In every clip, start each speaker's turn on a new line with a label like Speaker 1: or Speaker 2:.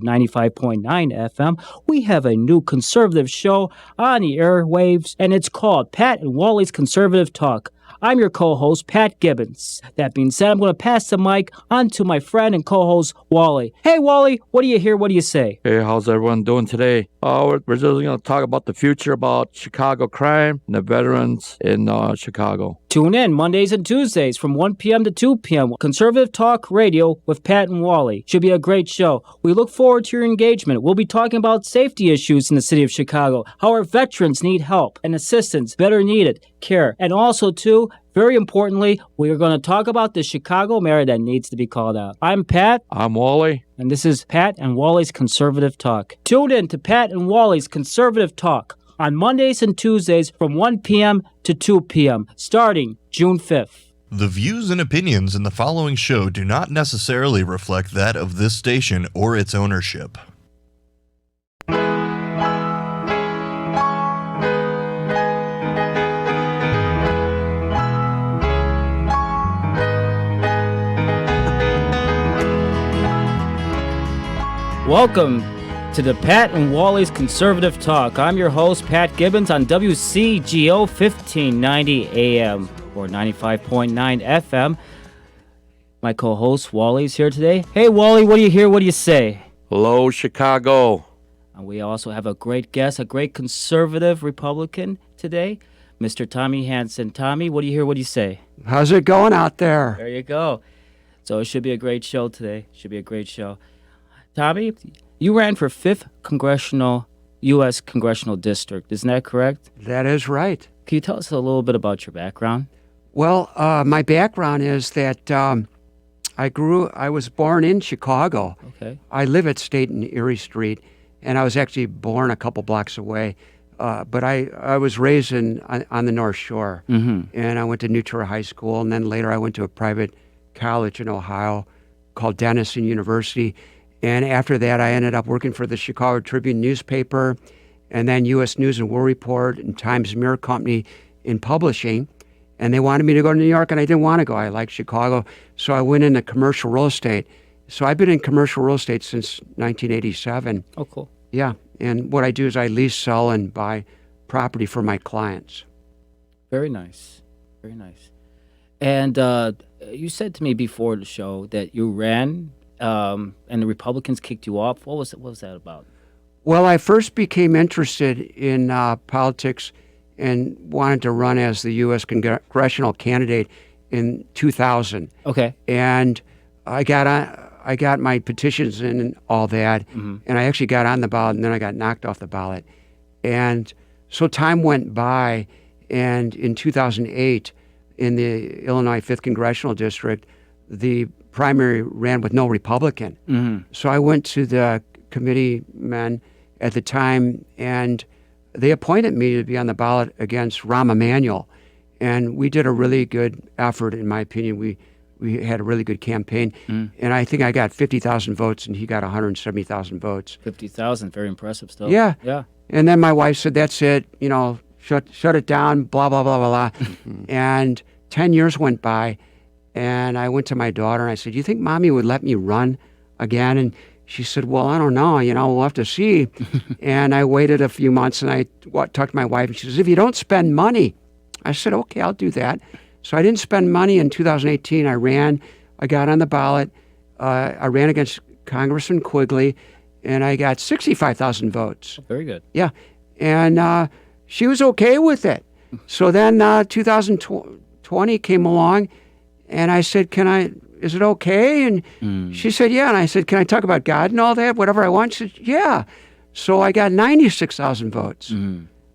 Speaker 1: 95.9 FM, we have a new conservative show on the airwaves, and it's called Pat and Wally's Conservative Talk. I'm your co-host, Pat Gibbons. That being said, I'm going to pass the mic on to my friend and co-host, Wally. Hey, Wally, what do you hear? What do you say?
Speaker 2: Hey, how's everyone doing today? We're just going to talk about the future, about Chicago crime and the veterans in Chicago.
Speaker 1: Tune in Mondays and Tuesdays from 1 p.m. to 2 p.m. Conservative Talk Radio with Pat and Wally. Should be a great show. We look forward to your engagement. We'll be talking about safety issues in the city of Chicago, how our veterans need help and assistance, better needed care. And also, too, very importantly, we are going to talk about the Chicago mayor that needs to be called out. I'm Pat.
Speaker 2: I'm Wally.
Speaker 1: And this is Pat and Wally's Conservative Talk. Tune in to Pat and Wally's Conservative Talk on Mondays and Tuesdays from 1 p.m. to 2 p.m., starting June 5th.
Speaker 3: The views and opinions in the following show do not necessarily reflect that of this station or its ownership.
Speaker 1: Welcome to the Pat and Wally's Conservative Talk. I'm your host, Pat Gibbons, on WCGO 1590 AM or 95.9 FM. My co-host, Wally's here today. Hey, Wally, what do you hear? What do you say?
Speaker 2: Hello, Chicago.
Speaker 1: And we also have a great guest, a great conservative Republican today, Mr. Tommy Hanson. Tommy, what do you hear? What do you say?
Speaker 4: How's it going out there?
Speaker 1: There you go. So it should be a great show today. Should be a great show. Tommy, you ran for 5th U.S. Congressional District. Isn't that correct?
Speaker 4: That is right.
Speaker 1: Can you tell us a little bit about your background?
Speaker 4: Well, my background is that I was born in Chicago.
Speaker 1: Okay.
Speaker 4: I live at State and Erie Street, and I was actually born a couple blocks away. But I was raised on the North Shore, and I went to New Trier High School, and then later I went to a private college in Ohio called Denison University. And after that, I ended up working for the Chicago Tribune newspaper, and then U.S. News and World Report and Times Mirror Company in publishing. And they wanted me to go to New York, and I didn't want to go. I liked Chicago, so I went into commercial real estate. So I've been in commercial real estate since 1987.
Speaker 1: Oh, cool.
Speaker 4: Yeah, and what I do is I lease, sell, and buy property for my clients.
Speaker 1: Very nice. Very nice. And you said to me before the show that you ran and the Republicans kicked you off. What was that about?
Speaker 4: Well, I first became interested in politics and wanted to run as the U.S. congressional candidate in 2000.
Speaker 1: Okay.
Speaker 4: And I got my petitions in and all that, and I actually got on the ballot, and then I got knocked off the ballot. And so time went by, and in 2008, in the Illinois 5th Congressional District, the primary ran with no Republican. So I went to the committeemen at the time, and they appointed me to be on the ballot against Rahm Emanuel. And we did a really good effort, in my opinion. We had a really good campaign. And I think I got 50,000 votes, and he got 170,000 votes.
Speaker 1: 50,000, very impressive stuff.
Speaker 4: Yeah.
Speaker 1: Yeah.
Speaker 4: And then my wife said, that's it, shut it down, blah, blah, blah, blah, blah. And 10 years went by. And I went to my daughter and I said, do you think Mommy would let me run again? And she said, well, I don't know, we'll have to see. And I waited a few months and I talked to my wife and she says, if you don't spend money. I said, okay, I'll do that. So I didn't spend money. In 2018, I got on the ballot. I ran against Congressman Quigley and I got 65,000 votes.
Speaker 1: Very good.
Speaker 4: Yeah. And she was okay with it. So then 2020 came along. And I said, is it okay? And she said, yeah. And I said, can I talk about God and all that, whatever I want? She said, yeah. So I got 96,000 votes.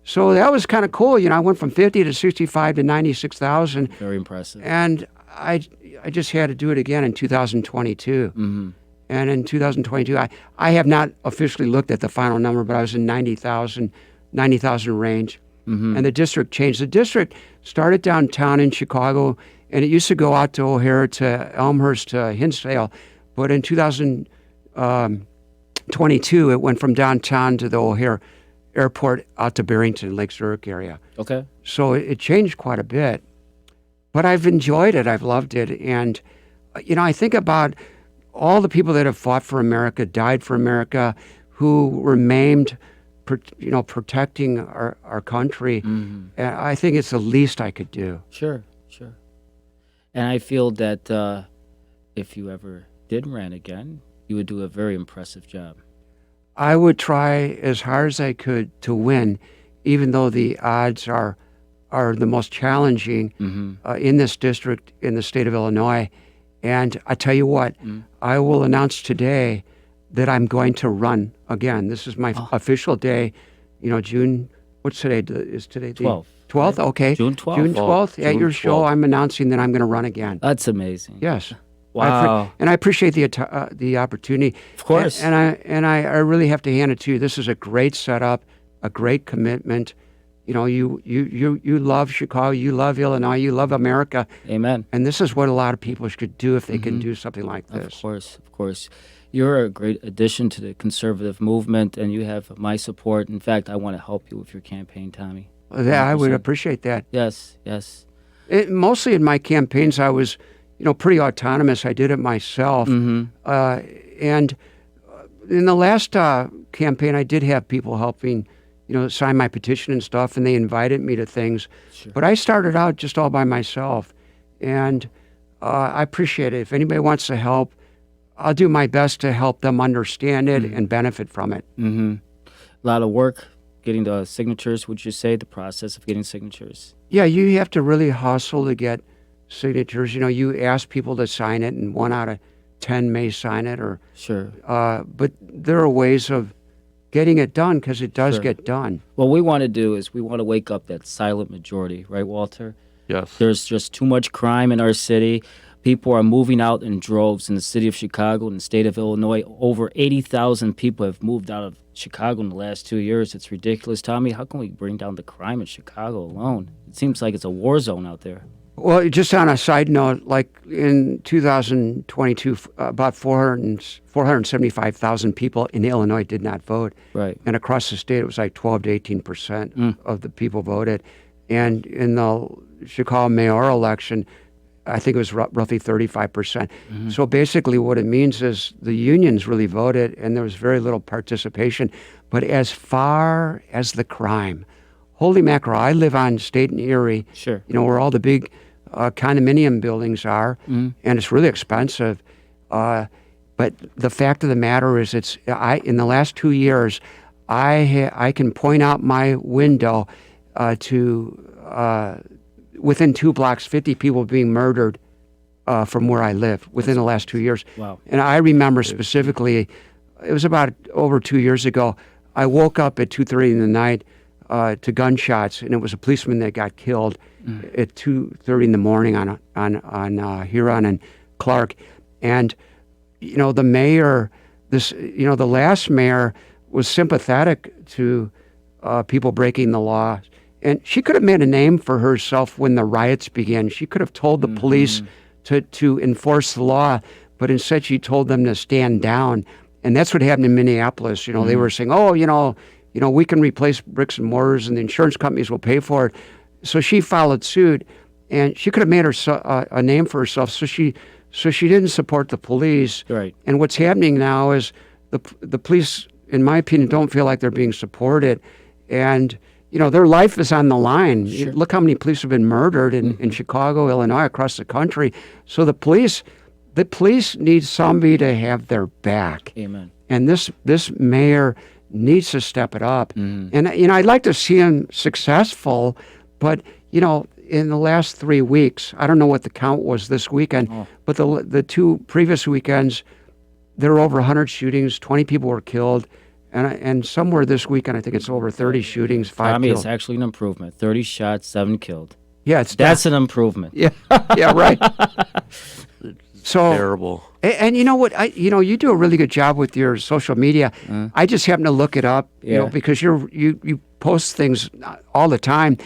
Speaker 4: So that was kind of cool. I went from 50 to 65 to 96,000.
Speaker 1: Very impressive.
Speaker 4: And I just had to do it again in 2022. And in 2022, I have not officially looked at the final number, but I was in 90,000 range. And the district changed. The district started downtown in Chicago, and it used to go out to O'Hare, to Elmhurst, to Hinsdale. But in 2022, it went from downtown to the O'Hare Airport out to Barrington, Lake Zurich area.
Speaker 1: Okay.
Speaker 4: So it changed quite a bit. But I've enjoyed it. I've loved it. And, I think about all the people that have fought for America, died for America, who were maimed, protecting our country. And I think it's the least I could do.
Speaker 1: Sure. And I feel that if you ever did run again, you would do a very impressive job.
Speaker 4: I would try as hard as I could to win, even though the odds are the most challenging in this district in the state of Illinois. And I tell you what, I will announce today that I'm going to run again. This is my official day. June. What's today? Is today the
Speaker 1: 12th?
Speaker 4: 12th? Okay.
Speaker 1: June 12th.
Speaker 4: June 12th. At
Speaker 2: June
Speaker 4: your show,
Speaker 2: 12th.
Speaker 4: I'm announcing that I'm going to run again.
Speaker 1: That's amazing.
Speaker 4: Yes.
Speaker 1: Wow.
Speaker 4: And I appreciate the opportunity.
Speaker 1: Of course.
Speaker 4: And I really have to hand it to you. This is a great setup, a great commitment. You love Chicago, you love Illinois, you love America.
Speaker 1: Amen.
Speaker 4: And this is what a lot of people should do if they can do something like this.
Speaker 1: Of course. You're a great addition to the conservative movement, and you have my support. In fact, I want to help you with your campaign, Tommy.
Speaker 4: Yeah, I would appreciate that.
Speaker 1: Yes.
Speaker 4: Mostly in my campaigns, I was, pretty autonomous. I did it myself. And in the last campaign, I did have people helping, sign my petition and stuff, and they invited me to things.
Speaker 1: Sure.
Speaker 4: But I started out just all by myself, and I appreciate it. If anybody wants to help, I'll do my best to help them understand it and benefit from it.
Speaker 1: A lot of work getting the signatures, would you say, the process of getting signatures?
Speaker 4: Yeah, you have to really hustle to get signatures. You ask people to sign it, and 1 out of 10 may sign it.
Speaker 1: Sure.
Speaker 4: But there are ways of getting it done because it does get done.
Speaker 1: What we want to do is we want to wake up that silent majority, right, Walter?
Speaker 2: Yes.
Speaker 1: There's just too much crime in our city. People are moving out in droves in the city of Chicago and the state of Illinois. Over 80,000 people have moved out of Chicago in the last 2 years. It's ridiculous. Tommy, how can we bring down the crime in Chicago alone? It seems like it's a war zone out there.
Speaker 4: Well, just on a side note, like in 2022, about 475,000 people in Illinois did not vote.
Speaker 1: Right.
Speaker 4: And across the state, it was like 12 to 18% of the people voted. And in the Chicago mayoral election, I think it was roughly 35%. So basically what it means is the unions really voted and there was very little participation. But as far as the crime, holy mackerel, I live on State and Erie,
Speaker 1: Sure.
Speaker 4: Where all the big condominium buildings are, and it's really expensive. But the fact of the matter is in the last 2 years, I can point out my window to within 2 blocks, 50 people being murdered from where I live within the last 2 years.
Speaker 1: Wow.
Speaker 4: And I remember specifically, it was about over 2 years ago, I woke up at 2:30 in the night to gunshots, and it was a policeman that got killed at 2:30 in the morning on Huron and Clark. And, the mayor, the last mayor was sympathetic to people breaking the law. And she could have made a name for herself when the riots began. She could have told the police to enforce the law, but instead she told them to stand down. And that's what happened in Minneapolis. They were saying, we can replace bricks and mortars and the insurance companies will pay for it. So she followed suit, and she could have made a name for herself. So she didn't support the police.
Speaker 1: Right.
Speaker 4: And what's happening now is the police, in my opinion, don't feel like they're being supported. And their life is on the line.
Speaker 1: Sure.
Speaker 4: Look how many police have been murdered in Chicago, Illinois, across the country. So the police need somebody to have their back.
Speaker 1: Amen.
Speaker 4: And this mayor needs to step it up. And I'd like to see him successful, but in the last 3 weeks, I don't know what the count was this weekend, but the 2 previous weekends, there were over 100 shootings. 20 people were killed. And somewhere this weekend, I think it's over 30 shootings, 5
Speaker 1: Tommy,
Speaker 4: killed.
Speaker 1: it's actually an improvement. 30 shots, 7 killed.
Speaker 4: Yeah,
Speaker 1: That's an improvement.
Speaker 4: Yeah, yeah, right. So
Speaker 2: Terrible.
Speaker 4: And you know what? You do a really good job with your social media. I just happen to look it up, because you post things all the time.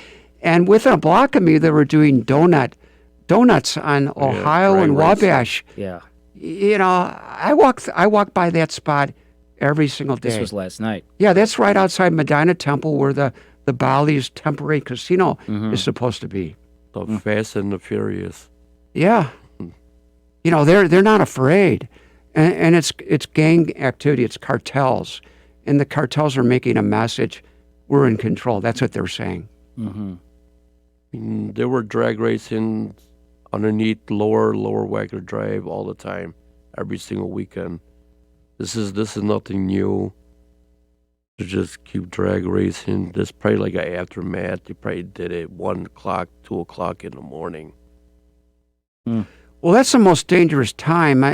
Speaker 4: And within a block of me, they were doing donuts on Ohio and Wabash.
Speaker 1: Yeah.
Speaker 4: I walk by that spot every single day.
Speaker 1: This was last night.
Speaker 4: Yeah, that's right outside Medina Temple, where the Bally's temporary casino is supposed to be.
Speaker 2: The Fast and the Furious.
Speaker 4: Yeah. They're not afraid. and it's gang activity, it's cartels, and the cartels are making a message: we're in control. That's what they're saying.
Speaker 2: They were drag racing underneath lower Wagner Drive all the time, every single weekend. This is nothing new. To just keep drag racing. There's probably like an aftermath. They probably did it 1 o'clock, 2 o'clock in the morning.
Speaker 4: Well, that's the most dangerous time.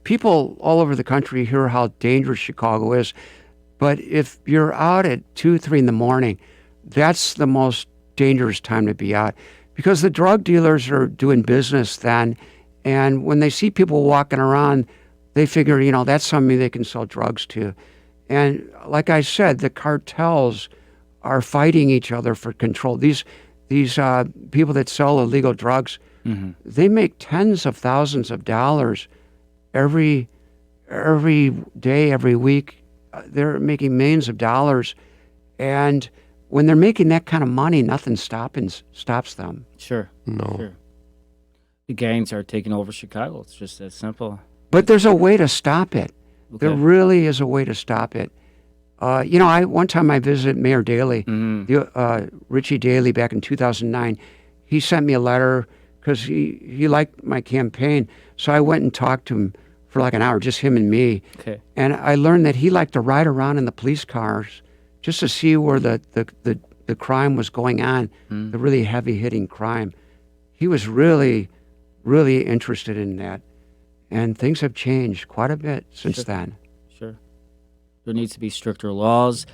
Speaker 4: People all over the country hear how dangerous Chicago is, but if you're out at 2, 3 in the morning, that's the most dangerous time to be out, because the drug dealers are doing business then, and when they see people walking around, they figure, that's somebody they can sell drugs to. And like I said, the cartels are fighting each other for control. These people that sell illegal drugs, they make tens of thousands of dollars every day, every week. They're making millions of dollars, and when they're making that kind of money, nothing stops them.
Speaker 1: Sure.
Speaker 2: No.
Speaker 1: Sure. The gangs are taking over Chicago. It's just that simple.
Speaker 4: But there's a way to stop it.
Speaker 1: Okay.
Speaker 4: There really is a way to stop it. One time I visited Mayor Daley, Richie Daley, back in 2009. He sent me a letter because he liked my campaign. So I went and talked to him for like an hour, just him and me.
Speaker 1: Okay.
Speaker 4: And I learned that he liked to ride around in the police cars just to see where the crime was going on, the really heavy-hitting crime. He was really, really interested in that. And things have changed quite a bit since then.
Speaker 1: Sure. There needs to be stricter laws.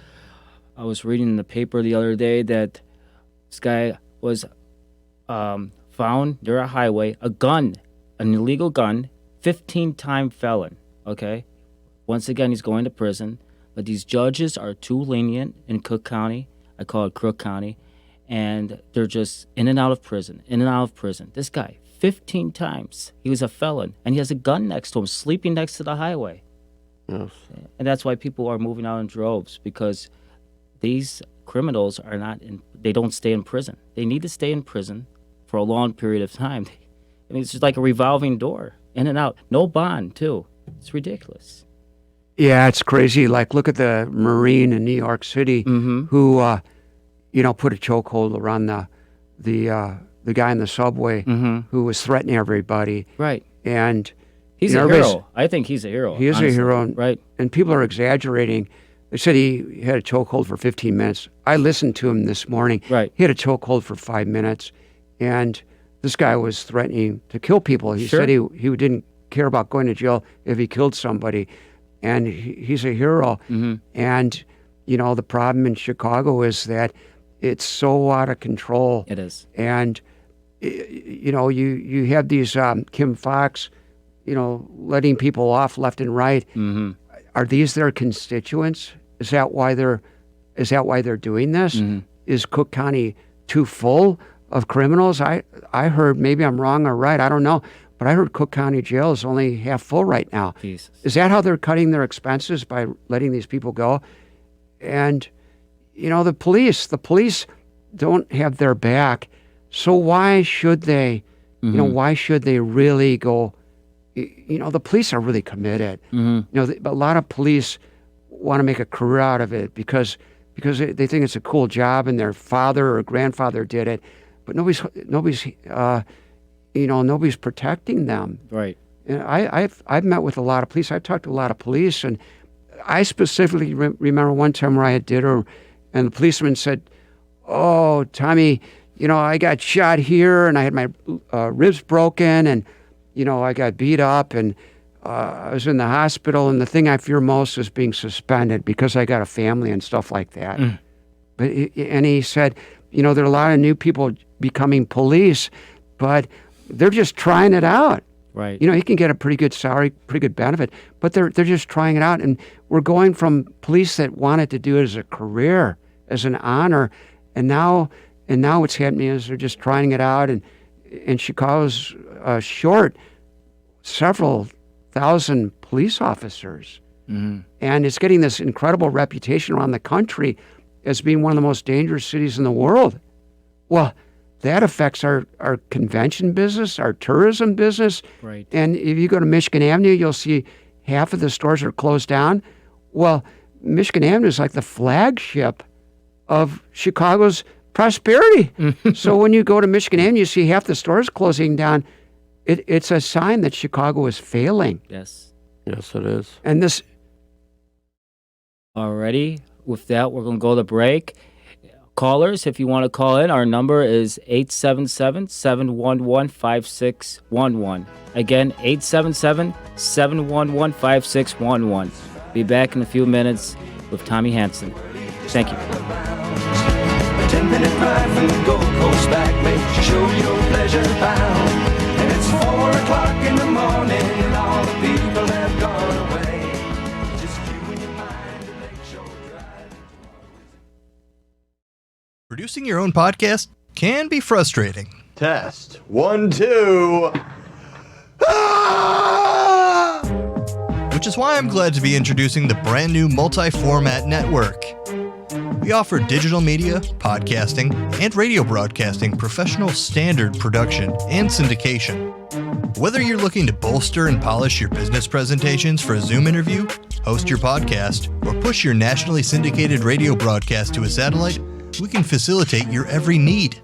Speaker 1: I was reading in the paper the other day that this guy was found near a highway, an illegal gun, 15-time felon, okay? Once again, he's going to prison. But these judges are too lenient in Cook County. I call it Crook County. And they're just in and out of prison, in and out of prison. This guy, 15 times. He was a felon, and he has a gun next to him, sleeping next to the highway.
Speaker 2: Yes.
Speaker 1: And that's why people are moving out in droves, because these criminals they don't stay in prison. They need to stay in prison for a long period of time. I mean, it's just like a revolving door, in and out. No bond, too. It's ridiculous.
Speaker 4: Yeah, it's crazy. Like, look at the Marine in New York City who, put a chokehold around the guy in the subway who was threatening everybody.
Speaker 1: Right.
Speaker 4: And
Speaker 1: he's a hero. I think he's a hero.
Speaker 4: He is
Speaker 1: honestly.
Speaker 4: a hero.
Speaker 1: Right.
Speaker 4: And people are exaggerating. They said he had a chokehold for 15 minutes. I listened to him this morning.
Speaker 1: Right.
Speaker 4: He had a chokehold for 5 minutes. And this guy was threatening to kill people. He said he didn't care about going to jail if he killed somebody. And he's a hero. And, the problem in Chicago is that it's so out of control.
Speaker 1: It is.
Speaker 4: And, you have these Kim Fox, letting people off left and right. Are these their constituents? Is that why they're doing this? Is Cook County too full of criminals? I heard, maybe I'm wrong or right, I don't know, but I heard Cook County Jail is only half full right now.
Speaker 1: Jesus.
Speaker 4: Is that how they're cutting their expenses, by letting these people go? And, the police don't have their back. So why should they, why should they really go? The police are really committed. A lot of police want to make a career out of it because they think it's a cool job and their father or grandfather did it, but nobody's protecting them.
Speaker 1: Right.
Speaker 4: And I've met with a lot of police. I've talked to a lot of police, and I specifically remember one time where I had dinner, and the policeman said, "Oh, Tommy, I got shot here, and I had my ribs broken, and I got beat up, and I was in the hospital, and the thing I fear most is being suspended because I got a family and stuff like that." But he said, there are a lot of new people becoming police, but they're just trying it out.
Speaker 1: Right.
Speaker 4: He can get a pretty good salary, pretty good benefit, but they're just trying it out. And we're going from police that wanted to do it as a career, as an honor, and now what's happening is they're just trying it out. And Chicago's short several thousand police officers, and it's getting this incredible reputation around the country as being one of the most dangerous cities in the world. Well, that affects our convention business, our tourism business.
Speaker 1: Right.
Speaker 4: And if you go to Michigan Avenue, you'll see half of the stores are closed down. Well, Michigan Avenue is like the flagship of Chicago's prosperity. So when you go to Michigan Avenue, you see half the stores closing down. It's a sign that Chicago is failing.
Speaker 1: Yes.
Speaker 2: Yes, it is.
Speaker 4: And this...
Speaker 1: Alrighty. With that, we're going to go to break. Callers, if you want to call in, our number is 877-711-5611. Again, 877-711-5611. Be back in a few minutes with Tommy Hanson. Thank you.
Speaker 5: A 10-minute ride from the Gold Coast back makes you show your pleasure bound. And it's 4 o'clock in the morning and all the people have gone away. Just you and your mind to Lakeshore Drive.
Speaker 3: Producing your own podcast can be frustrating.
Speaker 6: Test. 1, 2.
Speaker 3: Which is why I'm glad to be introducing the brand new multi-format network. We offer digital media, podcasting, and radio broadcasting professional standard production and syndication. Whether you're looking to bolster and polish your business presentations for a Zoom interview, host your podcast, or push your nationally syndicated radio broadcast to a satellite, we can facilitate your every need.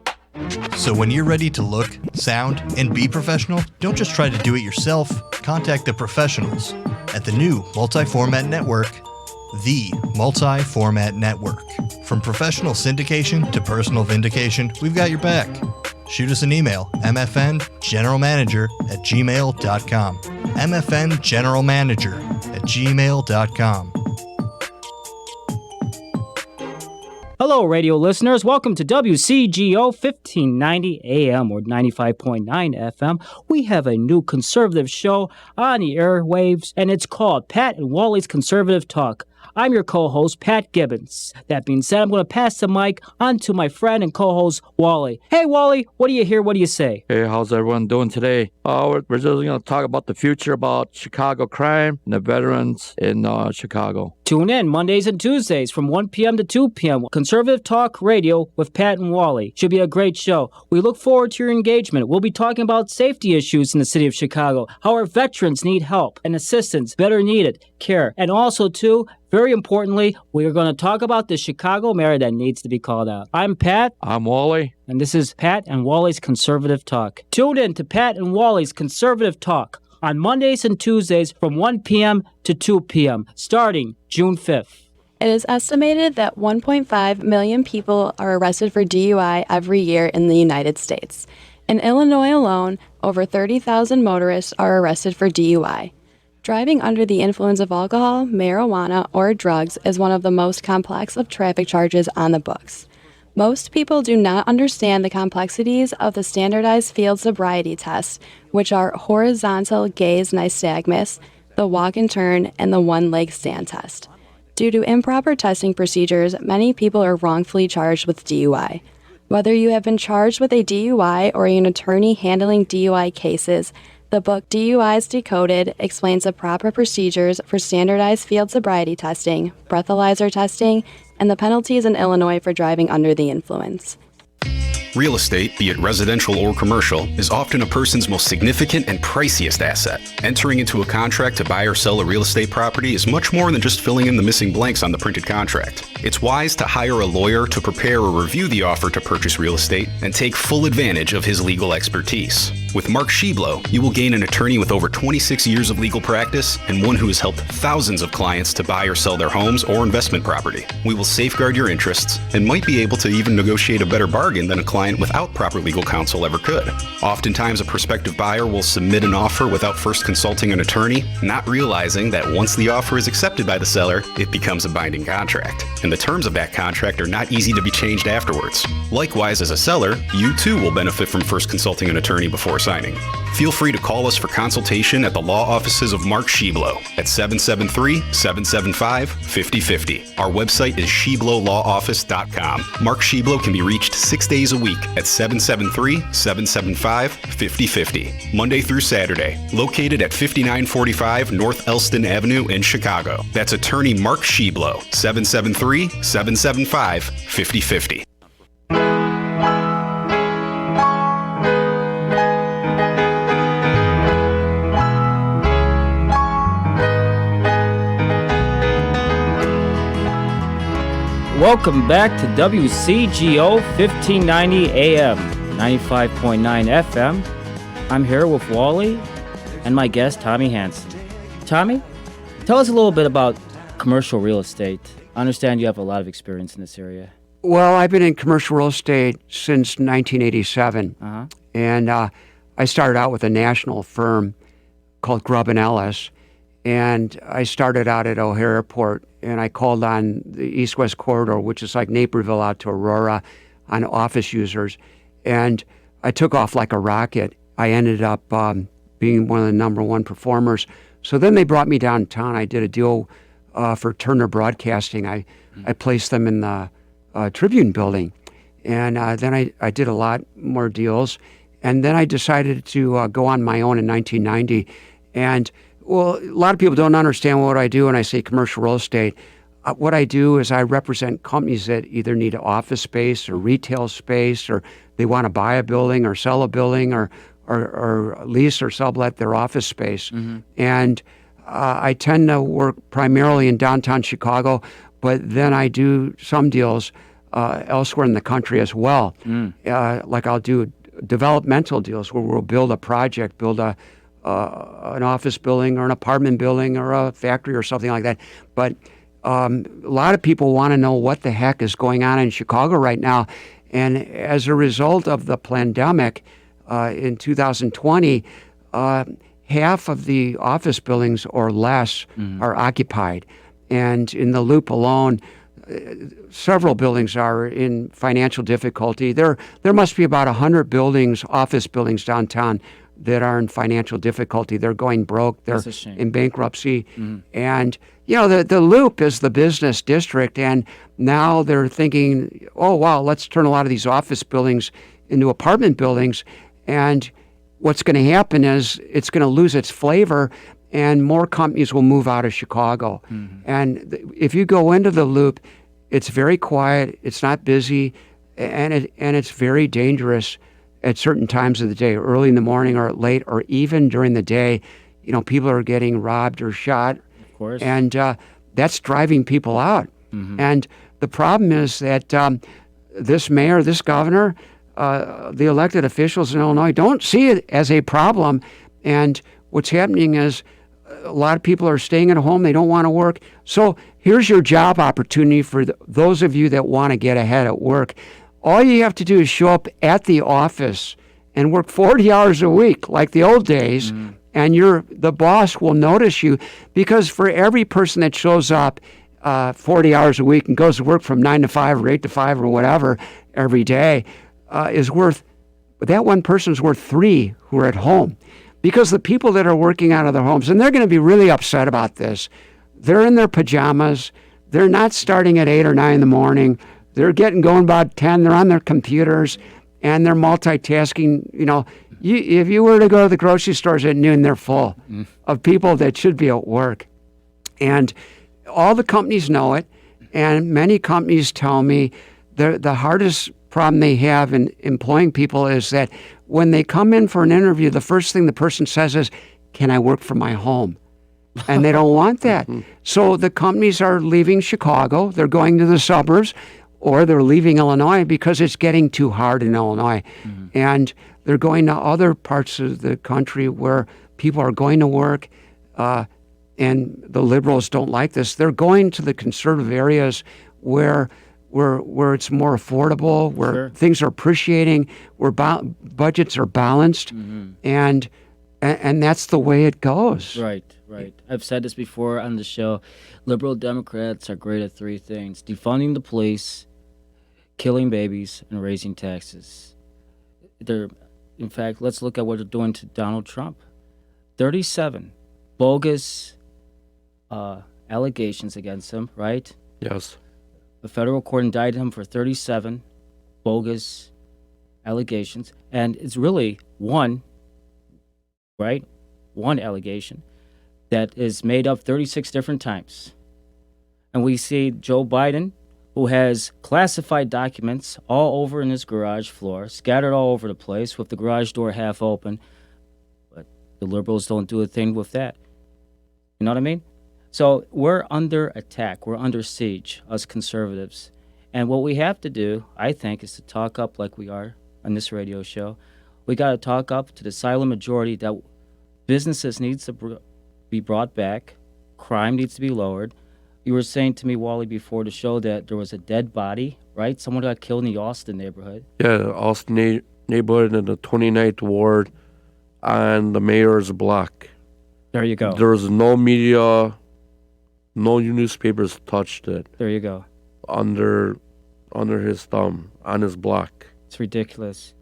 Speaker 3: So when you're ready to look, sound, and be professional, don't just try to do it yourself. Contact the professionals at the new multi-format network, the Multi-Format Network. From professional syndication to personal vindication, we've got your back. Shoot us an email, mfngeneralmanager@gmail.com. mfngeneralmanager@gmail.com.
Speaker 1: Hello, radio listeners. Welcome to WCGO 1590 AM or 95.9 FM. We have a new conservative show on the airwaves, and it's called Pat and Wally's Conservative Talk. I'm your co-host, Pat Gibbons. That being said, I'm going to pass the mic on to my friend and co-host, Wally. Hey, Wally, what do you hear? What do you say?
Speaker 2: Hey, how's everyone doing today? We're just going to talk about the future, about Chicago crime and the veterans in Chicago.
Speaker 1: Tune in Mondays and Tuesdays from 1 p.m. to 2 p.m. Conservative Talk Radio with Pat and Wally. Should be a great show. We look forward to your engagement. We'll be talking about safety issues in the city of Chicago, how our veterans need help and assistance, better needed care. And also, too, very importantly, we are going to talk about the Chicago mayor that needs to be called out. I'm Pat.
Speaker 2: I'm Wally.
Speaker 1: And this is Pat and Wally's Conservative Talk. Tune in to Pat and Wally's Conservative Talk on Mondays and Tuesdays from 1 p.m. to 2 p.m. starting June 5th.
Speaker 7: It is estimated that 1.5 million people are arrested for DUI every year in the United States. In Illinois alone, over 30,000 motorists are arrested for DUI. Driving under the influence of alcohol, marijuana, or drugs is one of the most complex of traffic charges on the books. Most people do not understand the complexities of the standardized field sobriety tests, which are horizontal gaze nystagmus, the walk and turn, and the one-leg stand test. Due to improper testing procedures, many people are wrongfully charged with DUI. Whether you have been charged with a DUI or an attorney handling DUI cases, the book DUIs Decoded explains the proper procedures for standardized field sobriety testing, breathalyzer testing, and the penalties in Illinois for driving under the influence.
Speaker 8: Real estate, be it residential or commercial, is often a person's most significant and priciest asset. Entering into a contract to buy or sell a real estate property is much more than just filling in the missing blanks on the printed contract. It's wise to hire a lawyer to prepare or review the offer to purchase real estate and take full advantage of his legal expertise. With Mark Sheblow, you will gain an attorney with over 26 years of legal practice and one who has helped thousands of clients to buy or sell their homes or investment property. We will safeguard your interests and might be able to even negotiate a better bargain than a client without proper legal counsel ever could. Oftentimes, a prospective buyer will submit an offer without first consulting an attorney, not realizing that once the offer is accepted by the seller, it becomes a binding contract. And the terms of that contract are not easy to be changed afterwards. Likewise, as a seller, you too will benefit from first consulting an attorney before signing. Feel free to call us for consultation at the law offices of Mark Sheblow at 773-775-5050. Our website is sheblowlawoffice.com. Mark Sheblow can be reached 6 days a week at 773-775-5050, Monday through Saturday, located at 5945 North Elston Avenue in Chicago. That's attorney Mark Sheblow, 773-775-5050.
Speaker 1: Welcome back to WCGO 1590 AM, 95.9 FM. I'm here with Wally and my guest, Tommy Hanson. Tommy, tell us a little bit about commercial real estate. I understand you have a lot of experience in this area.
Speaker 4: Well, I've been in commercial real estate since 1987. And I started out with a national firm called Grubb & Ellis. And I started out at O'Hare Airport, and I called on the East-West Corridor, which is like Naperville out to Aurora, on office users. And I took off like a rocket. I ended up being one of the number one performers. So then they brought me downtown. I did a deal for Turner Broadcasting. I placed them in the Tribune building. And then I did a lot more deals. And then I decided to go on my own in 1990. And well, a lot of people don't understand what I do when I say commercial real estate. What I do is I represent companies that either need office space or retail space, or they want to buy a building or sell a building or lease or sublet their office space. And I tend to work primarily in downtown Chicago, but then I do some deals elsewhere in the country as well. Like I'll do developmental deals where we'll build a project, build an office building or an apartment building or a factory or something like that. But a lot of people want to know what the heck is going on in Chicago right now. And as a result of the pandemic in 2020, half of the office buildings or less are occupied. And in the Loop alone, several buildings are in financial difficulty. There must be about 100 buildings, office buildings downtown, that are in financial difficulty. They're going broke. They're in bankruptcy. And, you know, the Loop is the business district. And now they're thinking, oh, wow, let's turn a lot of these office buildings into apartment buildings. And what's going to happen is it's going to lose its flavor and more companies will move out of Chicago. And if you go into the Loop, it's very quiet. It's not busy. And it's very dangerous at certain times of the day, early in the morning or late, or even during the day. You know, people are getting robbed or shot.
Speaker 1: Of course.
Speaker 4: And that's driving people out. And the problem is that this mayor, this governor, the elected officials in Illinois don't see it as a problem. And what's happening is a lot of people are staying at home. They don't want to work. So here's your job opportunity for those of you that want to get ahead at work. All you have to do is show up at the office and work 40 hours a week like the old days, and the boss will notice you, because for every person that shows up 40 hours a week and goes to work from 9 to 5 or 8 to 5 or whatever every day that one person's worth 3 who are at home. Because the people that are working out of their homes, and they're going to be really upset about this, they're in their pajamas, they're not starting at 8 or 9 in the morning, they're getting going about 10. They're on their computers, and they're multitasking. You know, if you were to go to the grocery stores at noon, they're full of people that should be at work. And all the companies know it, and many companies tell me the hardest problem they have in employing people is that when they come in for an interview, the first thing the person says is, "Can I work from my home?" And they don't want that. So the companies are leaving Chicago. They're going to the suburbs, or they're leaving Illinois because it's getting too hard in Illinois. And they're going to other parts of the country where people are going to work, and the liberals don't like this. They're going to the conservative areas where it's more affordable, where things are appreciating, where budgets are balanced, and that's the way it goes.
Speaker 1: Right. I've said this before on the show. Liberal Democrats are great at 3 things: defunding the police, killing babies, and raising taxes. In fact, let's look at what they're doing to Donald Trump. 37 bogus allegations against him, right?
Speaker 2: Yes.
Speaker 1: The federal court indicted him for 37 bogus allegations, and it's really one allegation that is made up 36 different times. And we see Joe Biden, who has classified documents all over in his garage floor, scattered all over the place with the garage door half open. But the liberals don't do a thing with that. You know what I mean? So we're under attack. We're under siege, us conservatives. And what we have to do, I think, is to talk up like we are on this radio show. We got to talk up to the silent majority that businesses needs to be brought back, crime needs to be lowered. You were saying to me, Wally, before the show that there was a dead body, right? Someone got killed in the Austin neighborhood.
Speaker 2: Yeah, Austin neighborhood in the 29th ward on the mayor's block.
Speaker 1: There you go.
Speaker 2: There was no media, no newspapers touched it.
Speaker 1: There you go.
Speaker 2: Under his thumb, on his block.
Speaker 1: It's ridiculous.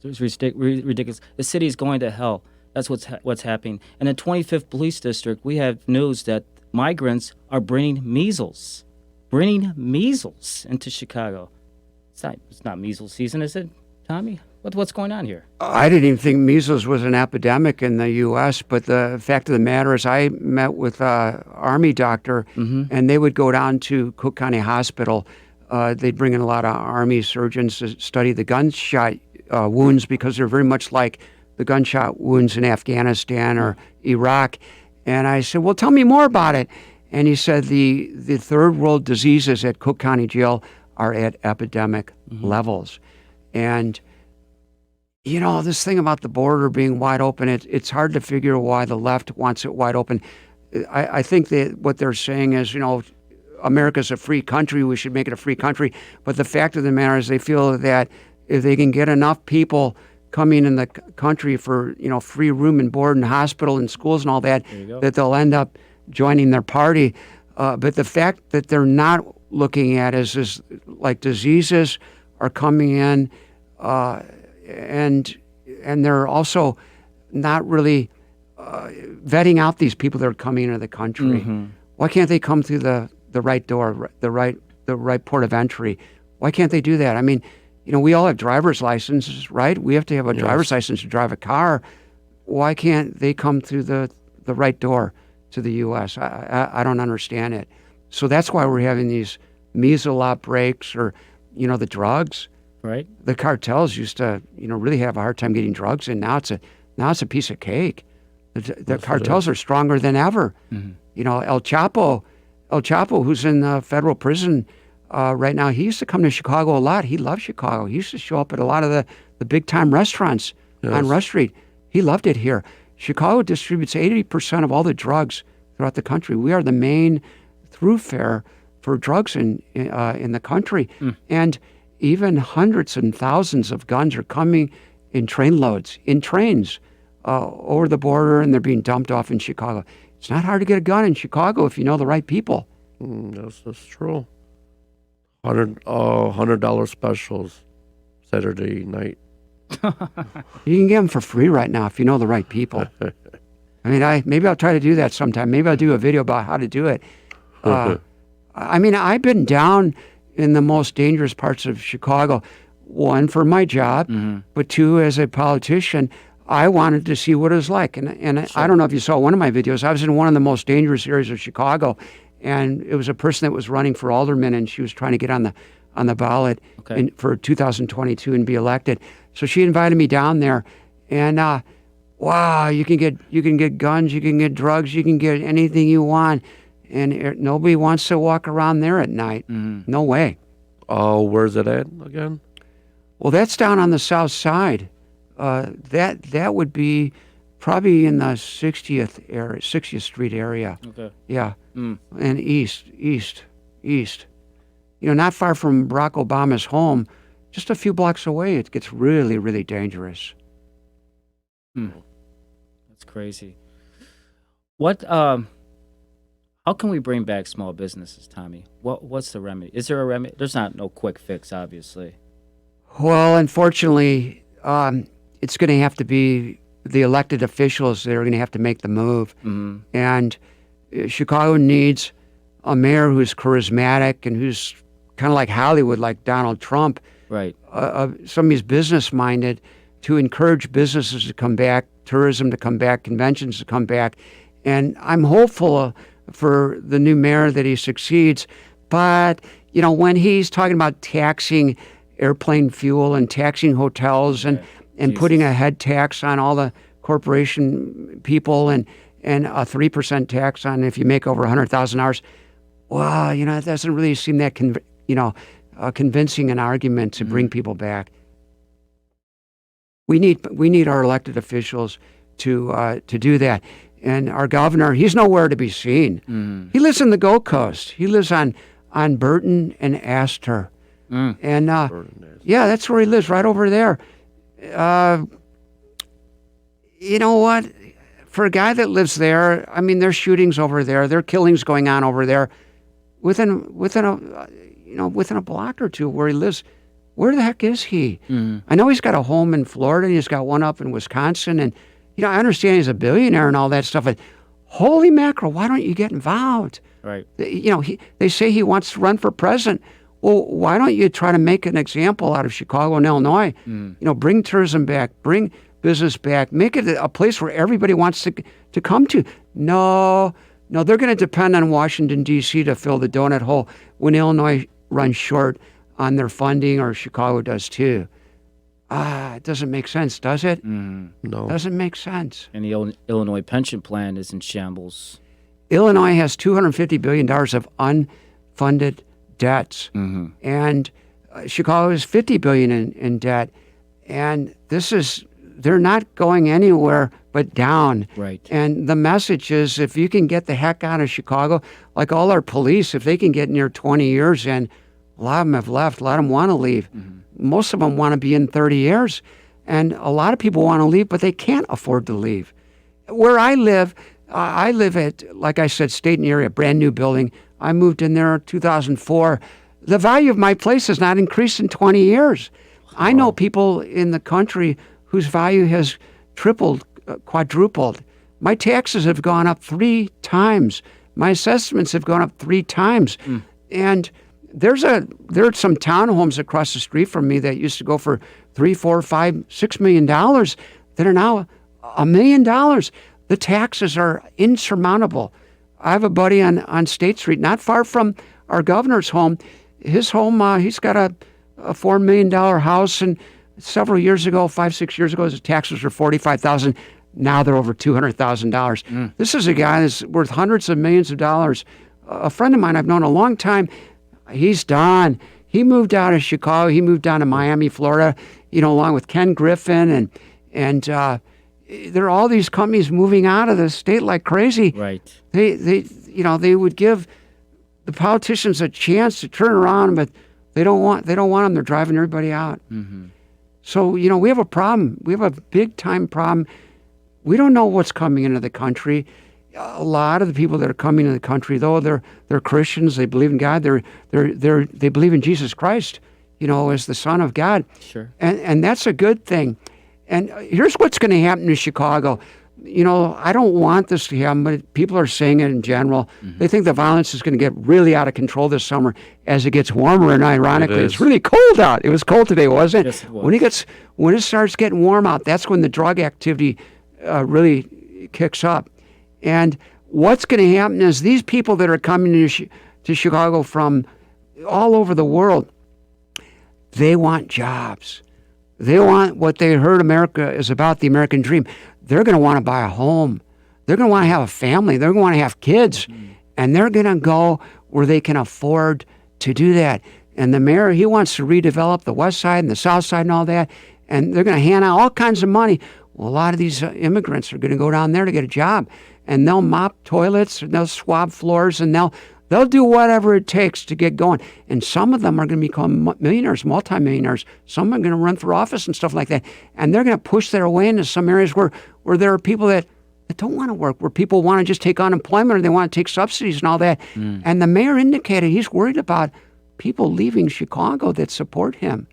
Speaker 1: It's ridiculous. The city is going to hell. That's what's happening. In the 25th Police District, we have news that migrants are bringing measles into Chicago. It's not measles season, is it, Tommy? What's going on here?
Speaker 4: I didn't even think measles was an epidemic in the U.S., but the fact of the matter is I met with an Army doctor, and they would go down to Cook County Hospital. They'd bring in a lot of Army surgeons to study the gunshot wounds because they're very much like the gunshot wounds in Afghanistan or Iraq. And I said, well, tell me more about it. And he said the third world diseases at Cook County Jail are at epidemic levels. And you know, this thing about the border being wide open, it's hard to figure why the left wants it wide open. I think that what they're saying is, you know, America's a free country, we should make it a free country. But the fact of the matter is they feel that if they can get enough people coming in the country for, you know, free room and board and hospital and schools and all that, that they'll end up joining their party. But the fact that they're not looking at is like diseases are coming in, and they're also not really vetting out these people that are coming into the country. Why can't they come through the right door, the right port of entry? Why can't they do that? I mean, you know, we all have driver's licenses, right? We have to have a driver's license to drive a car. Why can't they come through the right door to the U.S.? I don't understand it. So that's why we're having these measles outbreaks, or, you know, the drugs.
Speaker 1: Right.
Speaker 4: The cartels used to, you know, really have a hard time getting drugs in. Now it's a piece of cake. The cartels are stronger than ever. You know, El Chapo, who's in the federal prison right now, he used to come to Chicago a lot. He loved Chicago. He used to show up at a lot of the big time restaurants on Rush Street. He loved it here. Chicago distributes 80% of all the drugs throughout the country. We are the main thoroughfare for drugs in the country, and even hundreds and thousands of guns are coming in trainloads, in trains, over the border, and they're being dumped off in Chicago. It's not hard to get a gun in Chicago if you know the right people.
Speaker 2: That's true. $100 specials Saturday night.
Speaker 4: You can get them for free right now if you know the right people. I mean, maybe I'll try to do that sometime. Maybe I'll do a video about how to do it. I mean, I've been down in the most dangerous parts of Chicago. One, for my job, but two, as a politician, I wanted to see what it was like. And I don't know if you saw one of my videos. I was in one of the most dangerous areas of Chicago, and it was a person that was running for alderman, and she was trying to get on the ballot for 2022 and be elected. So she invited me down there, and wow, you can get guns, you can get drugs, you can get anything you want. And nobody wants to walk around there at night. No way.
Speaker 2: Oh, where's it at again?
Speaker 4: Well, that's down on the south side. That would be probably in the 60th Street area. Okay. Yeah. And east. You know, not far from Barack Obama's home, just a few blocks away, it gets really, really dangerous.
Speaker 1: That's crazy. How can we bring back small businesses, Tommy? What's the remedy? Is there a remedy? There's no quick fix, obviously.
Speaker 4: Well, unfortunately, it's going to have to be the elected officials that are going to have to make the move. And Chicago needs a mayor who's charismatic and who's kind of like Hollywood, like Donald Trump.
Speaker 1: Right.
Speaker 4: Somebody's business-minded to encourage businesses to come back, tourism to come back, conventions to come back. And I'm hopeful for the new mayor that he succeeds. But, you know, when he's talking about taxing airplane fuel and taxing hotels and putting a head tax on all the corporation people and a 3% tax on if you make over $100,000, well, you know, it doesn't really seem that, convincing an argument to bring people back. We need our elected officials to do that. And our governor, he's nowhere to be seen. He lives in the Gold Coast. He lives on Burton and Astor. And yeah, that's where he lives, right over there. You know what? For a guy that lives there, I mean, there's shootings over there, there are killings going on over there. Within a block or two where he lives, where the heck is he? I know he's got a home in Florida, and he's got one up in Wisconsin, and I understand he's a billionaire and all that stuff, but holy mackerel, why don't you get involved?
Speaker 1: Right.
Speaker 4: They say he wants to run for president. Well, why don't you try to make an example out of Chicago and Illinois? Bring tourism back, bring business back, make it a place where everybody wants to come to. No, they're going to depend on Washington, D.C. to fill the donut hole when Illinois runs short on their funding, or Chicago does too. It doesn't make sense, does it?
Speaker 2: No.
Speaker 4: Doesn't make sense.
Speaker 1: And the Illinois pension plan is in shambles.
Speaker 4: Illinois has $250 billion of unfunded debts. And Chicago is $50 billion in debt. And they're not going anywhere but down.
Speaker 1: Right.
Speaker 4: And the message is, if you can get the heck out of Chicago, like all our police, if they can get near 20 years in, a lot of them have left, a lot of them want to leave. Most of them want to be in 30 years. And a lot of people want to leave, but they can't afford to leave. Where I live at, like I said, State and Area, brand new building. I moved in there in 2004. The value of my place has not increased in 20 years. I know people in the country whose value has tripled, quadrupled. My taxes have gone up 3 times. My assessments have gone up 3 times. And there are some townhomes across the street from me that used to go for $3, $4, $5, $6 million that are now $1 million. The taxes are insurmountable. I have a buddy on State Street, not far from our governor's home. His home, he's got a $4 million house, and several years ago, 5, 6 years ago, his taxes were $45,000. Now they're over $200,000. This is a guy that's worth hundreds of millions of dollars. A friend of mine I've known a long time, he's done. He moved out of Chicago. He moved down to Miami, Florida, along with Ken Griffin, and there are all these companies moving out of the state like crazy.
Speaker 1: Right.
Speaker 4: They would give the politicians a chance to turn around, but they don't want them. They're driving everybody out. So, we have a problem. We have a big time problem. We don't know what's coming into the country. A lot of the people that are coming into the country, though, they're Christians. They believe in God. They believe in Jesus Christ, as the Son of God.
Speaker 1: Sure.
Speaker 4: And that's a good thing. And here's what's going to happen in Chicago. I don't want this to happen, but people are saying it in general. They think the violence is going to get really out of control this summer as it gets warmer. And ironically, it's really cold out. It was cold today, wasn't it?
Speaker 1: Yes, it was.
Speaker 4: When it starts getting warm out, that's when the drug activity really kicks up. And what's going to happen is these people that are coming to Chicago from all over the world, they want jobs. They want what they heard America is about, the American dream. They're going to want to buy a home. They're going to want to have a family. They're going to want to have kids. And they're going to go where they can afford to do that. And the mayor, he wants to redevelop the west side and the south side and all that. And they're going to hand out all kinds of money. Well, a lot of these immigrants are going to go down there to get a job. And they'll mop toilets, and they'll swab floors, and they'll do whatever it takes to get going. And some of them are going to become millionaires, multimillionaires. Some are going to run for office and stuff like that. And they're going to push their way into some areas where there are people that don't want to work, where people want to just take unemployment or they want to take subsidies and all that. And the mayor indicated he's worried about people leaving Chicago that support him.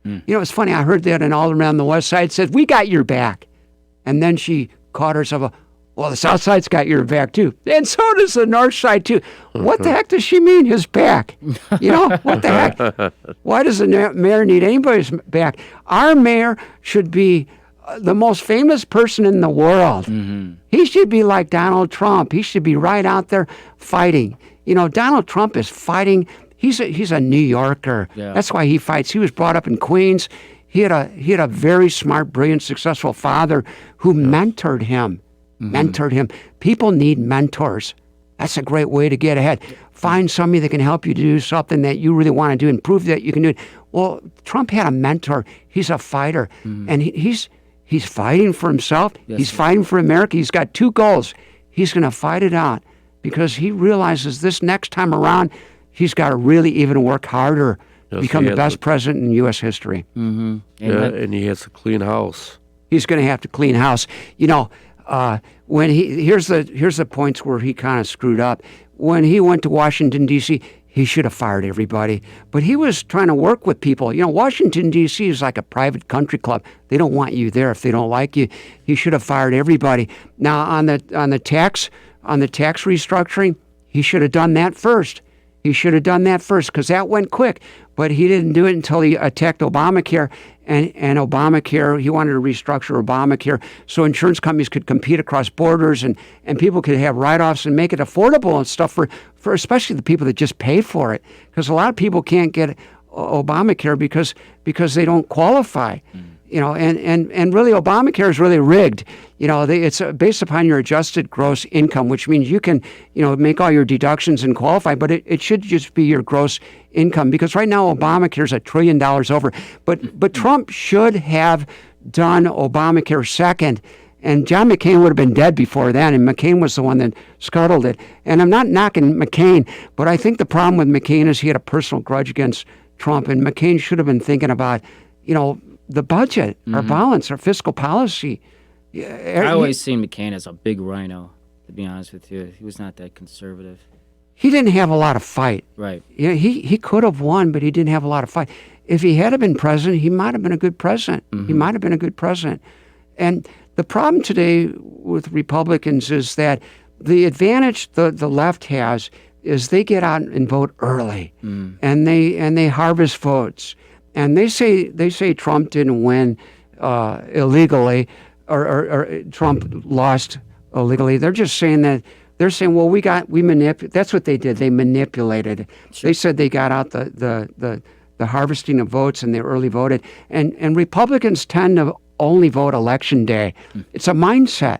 Speaker 4: It's funny. I heard that an alderman on the west side said, "We got your back." And then she caught herself well, the south side's got your back too. And so does the north side too. What the heck does she mean, his back? What the heck? Why does the mayor need anybody's back? Our mayor should be the most famous person in the world. He should be like Donald Trump. He should be right out there fighting. Donald Trump is fighting. He's a New Yorker. Yeah. That's why he fights. He was brought up in Queens. He had a very smart, brilliant, successful father who mentored him. People need mentors. That's a great way to get ahead. Find somebody that can help you to do something that you really want to do and prove that you can do it. Well, Trump had a mentor. He's a fighter, and he's fighting for himself.
Speaker 1: Yes,
Speaker 4: he's fighting for America. He's got two goals. He's going to fight it out because he realizes this next time around, he's got to really even work harder to become the best president in U.S. history.
Speaker 1: Mm-hmm.
Speaker 2: Yeah, and he has a clean house.
Speaker 4: He's going to have to clean house. When here's the points where he kind of screwed up. When he went to Washington, D.C., he should have fired everybody. But he was trying to work with people. Washington, D.C. is like a private country club. They don't want you there if they don't like you. He should have fired everybody. Now, on the tax restructuring, he should have done that first. Because that went quick. But he didn't do it until he attacked Obamacare. And Obamacare, he wanted to restructure Obamacare so insurance companies could compete across borders and people could have write-offs and make it affordable and stuff for especially the people that just pay for it. Because a lot of people can't get Obamacare because they don't qualify. And really Obamacare is really rigged. It's based upon your adjusted gross income, which means you can, make all your deductions and qualify, but it should just be your gross income because right now Obamacare is $1 trillion over. But Trump should have done Obamacare second, and John McCain would have been dead before that, and McCain was the one that scuttled it. And I'm not knocking McCain, but I think the problem with McCain is he had a personal grudge against Trump, and McCain should have been thinking about, the budget, our balance, our fiscal policy.
Speaker 1: I always seen McCain as a big rhino, to be honest with you. He was not that conservative.
Speaker 4: He didn't have a lot of fight.
Speaker 1: Right.
Speaker 4: Yeah, he could have won, but he didn't have a lot of fight. If he had been president, he might have been a good president. He might have been a good president. And the problem today with Republicans is that the advantage the left has is they get out and vote early, and they harvest votes. And they say Trump didn't win illegally, or Trump lost illegally. They're just saying that. They're saying, well, we manipulated. That's what they did. They manipulated. Sure. They said they got out the harvesting of votes and they early voted. And Republicans tend to only vote election day. It's a mindset.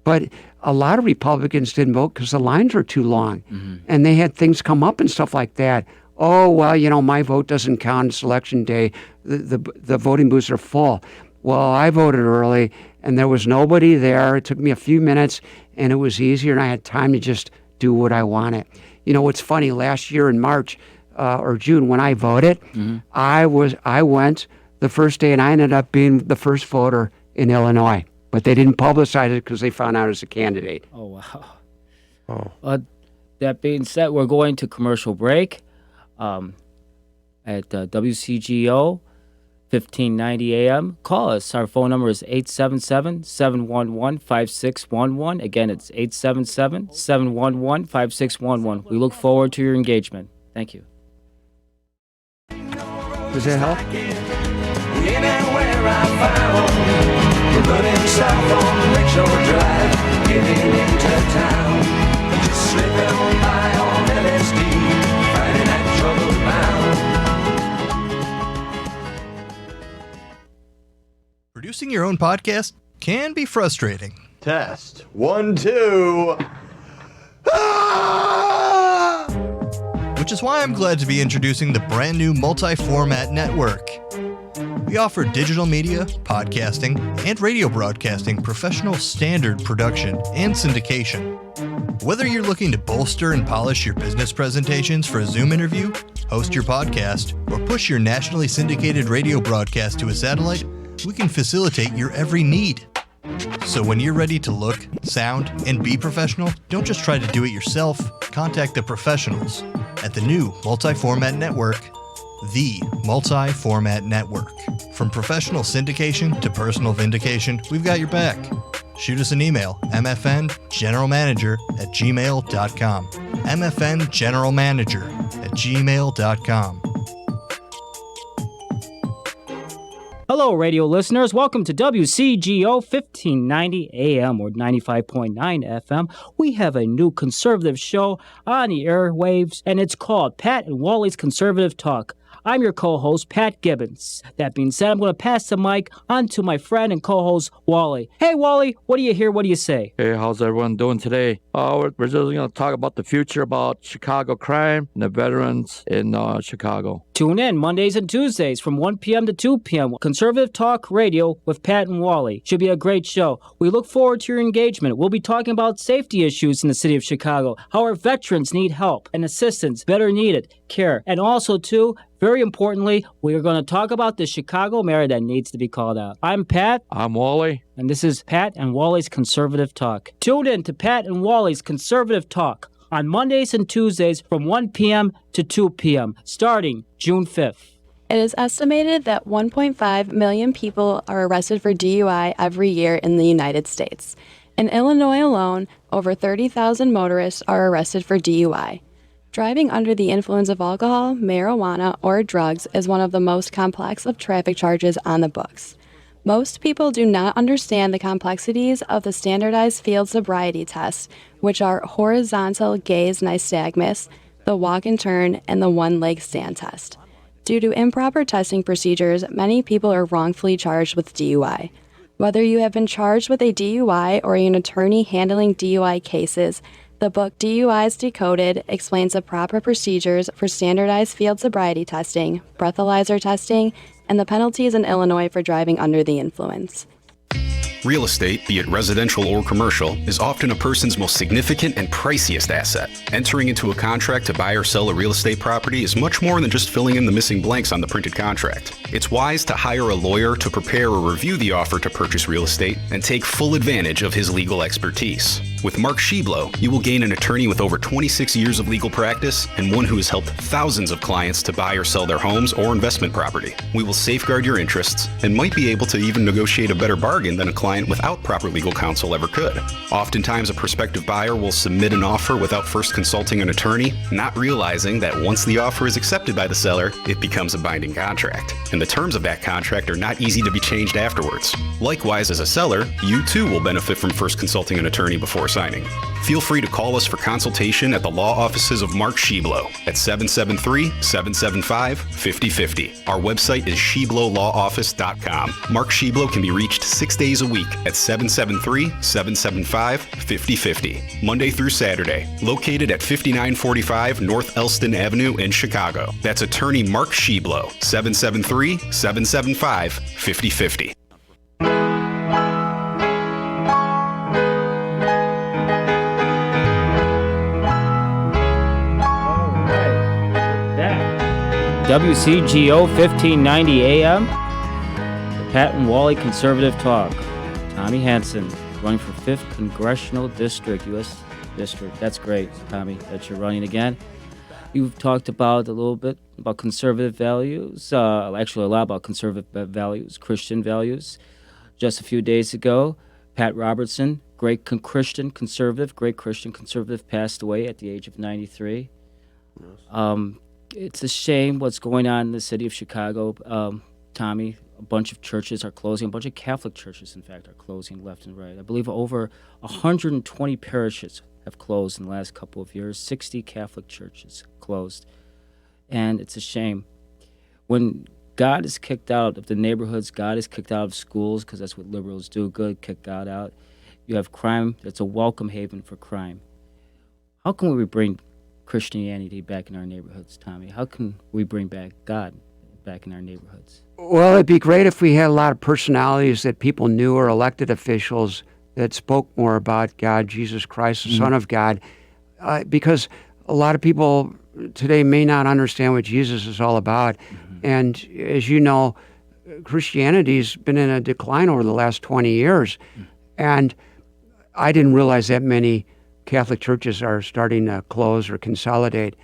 Speaker 4: But a lot of Republicans didn't vote because the lines were too long. And they had things come up and stuff like that. Oh, well, my vote doesn't count. It's election day. The voting booths are full. Well, I voted early, and there was nobody there. It took me a few minutes, and it was easier, and I had time to just do what I wanted. What's funny, last year in March or June when I voted, I went the first day, and I ended up being the first voter in Illinois. But they didn't publicize it because they found out as a candidate.
Speaker 1: Oh, wow. That being said, we're going to commercial break at WCGO 1590 AM. Call us. Our phone number is 877-711-5611. Again, it's 877-711-5611. We look forward to your engagement. Thank you.
Speaker 4: Does that help?
Speaker 5: Anywhere I found, we're running south on Lakeshore Drive, getting into town. Just slipping on by on LSD, Friday night trouble bound.
Speaker 3: Producing your own podcast can be frustrating.
Speaker 6: Test. 1, 2.
Speaker 3: Which is why I'm glad to be introducing the brand new multi-format network. We offer digital media, podcasting, and radio broadcasting professional standard production and syndication. Whether you're looking to bolster and polish your business presentations for a Zoom interview, host your podcast, or push your nationally syndicated radio broadcast to a satellite, we can facilitate your every need. So when you're ready to look, sound, and be professional, don't just try to do it yourself. Contact the professionals at the new multi-format network, the Multi-Format Network. From professional syndication to personal vindication, we've got your back. Shoot us an email, mfngeneralmanager@gmail.com. mfngeneralmanager@gmail.com.
Speaker 1: Hello, radio listeners. Welcome to WCGO 1590 AM or 95.9 FM. We have a new conservative show on the airwaves, and it's called Pat and Wally's Conservative Talk. I'm your co-host, Pat Gibbons. That being said, I'm going to pass the mic on to my friend and co-host, Wally. Hey, Wally, what do you hear? What do you say?
Speaker 2: Hey, how's everyone doing today? We're just going to talk about the future about Chicago crime and the veterans in Chicago.
Speaker 1: Tune in Mondays and Tuesdays from 1 p.m. to 2 p.m. Conservative Talk Radio with Pat and Wally. Should be a great show. We look forward to your engagement. We'll be talking about safety issues in the city of Chicago, how our veterans need help and assistance, better needed care. And also, too, very importantly, we are going to talk about the Chicago mayor that needs to be called out. I'm Pat.
Speaker 2: I'm Wally.
Speaker 1: And this is Pat and Wally's Conservative Talk. Tune in to Pat and Wally's Conservative Talk on Mondays and Tuesdays from 1 p.m. to 2 p.m., starting June 5th.
Speaker 7: It is estimated that 1.5 million people are arrested for DUI every year in the United States. In Illinois alone, over 30,000 motorists are arrested for DUI. Driving under the influence of alcohol, marijuana, or drugs is one of the most complex of traffic charges on the books. Most people do not understand the complexities of the standardized field sobriety tests, which are horizontal gaze nystagmus, the walk and turn, and the one-leg stand test. Due to improper testing procedures, many people are wrongfully charged with DUI. Whether you have been charged with a DUI or an attorney handling DUI cases, the book DUIs Decoded explains the proper procedures for standardized field sobriety testing, breathalyzer testing, and the penalties in Illinois for driving under the influence.
Speaker 8: Real estate, be it residential or commercial, is often a person's most significant and priciest asset. Entering into a contract to buy or sell a real estate property is much more than just filling in the missing blanks on the printed contract. It's wise to hire a lawyer to prepare or review the offer to purchase real estate and take full advantage of his legal expertise. With Mark Sheblo, you will gain an attorney with over 26 years of legal practice and one who has helped thousands of clients to buy or sell their homes or investment property. We will safeguard your interests and might be able to even negotiate a better bargain than a client without proper legal counsel ever could. Oftentimes, a prospective buyer will submit an offer without first consulting an attorney, not realizing that once the offer is accepted by the seller, it becomes a binding contract. And the terms of that contract are not easy to be changed afterwards. Likewise, as a seller, you too will benefit from first consulting an attorney before signing. Feel free to call us for consultation at the law offices of Mark Sheblo at 773-775-5050. Our website is sheblolawoffice.com. Mark Sheblo can be reached 6 days a week at 773-775-5050, Monday through Saturday, located at 5945 North Elston Avenue in Chicago. That's attorney Mark Sheblo, 773-775-5050.
Speaker 1: WCGO 1590 AM, the Pat and Wally Conservative Talk. Tommy Hanson, running for 5th Congressional District, U.S. District. That's great, Tommy, that you're running again. You've talked about a little bit about conservative values, actually a lot about conservative values, Christian values. Just a few days ago, Pat Robertson, great Christian conservative, passed away at the age of 93. It's a shame what's going on in the city of Chicago, Tommy. A bunch of churches are closing. A bunch of Catholic churches, in fact, are closing left and right. I believe over 120 parishes have closed in the last couple of years. 60 Catholic churches closed. And it's a shame. When God is kicked out of the neighborhoods, God is kicked out of schools, because that's what liberals do, good, kick God out. You have crime that's a welcome haven for crime. How can we bring Christianity back in our neighborhoods, Tommy? How can we bring back God back in our neighborhoods?
Speaker 4: Well, it'd be great if we had a lot of personalities that people knew, or elected officials that spoke more about God, Jesus Christ, the Son of God, because a lot of people today may not understand what Jesus is all about. And as you know, Christianity's been in a decline over the last 20 years. And I didn't realize that many Catholic churches are starting to close or consolidate.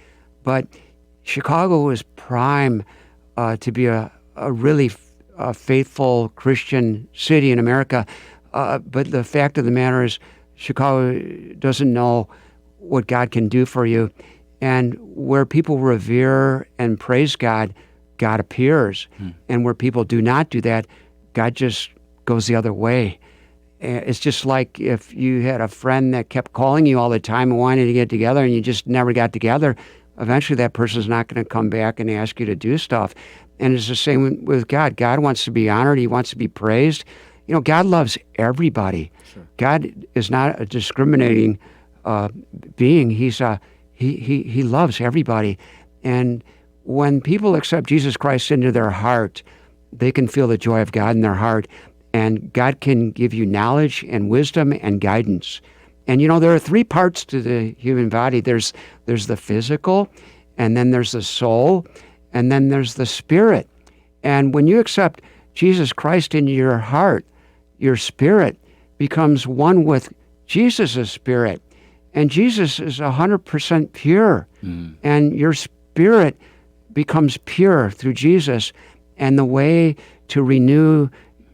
Speaker 4: But Chicago is prime to be a really faithful Christian city in America. But the fact of the matter is, Chicago doesn't know what God can do for you. And where people revere and praise God, God appears. And where people do not do that, God just goes the other way. It's just like if you had a friend that kept calling you all the time and wanted to get together, and you just never got together. eventually that person's not going to come back and ask you to do stuff. And it's the same with God. God wants to be honored. He wants to be praised. God loves everybody. Sure. God is not a discriminating being. He loves everybody. And when people accept Jesus Christ into their heart, they can feel the joy of God in their heart. And God can give you knowledge and wisdom and guidance. And there are three parts to the human body. There's the physical, and then there's the soul, and then there's the spirit. And when you accept Jesus Christ into your heart, your spirit becomes one with Jesus' spirit. And Jesus is 100% pure. And your spirit becomes pure through Jesus. And the way to renew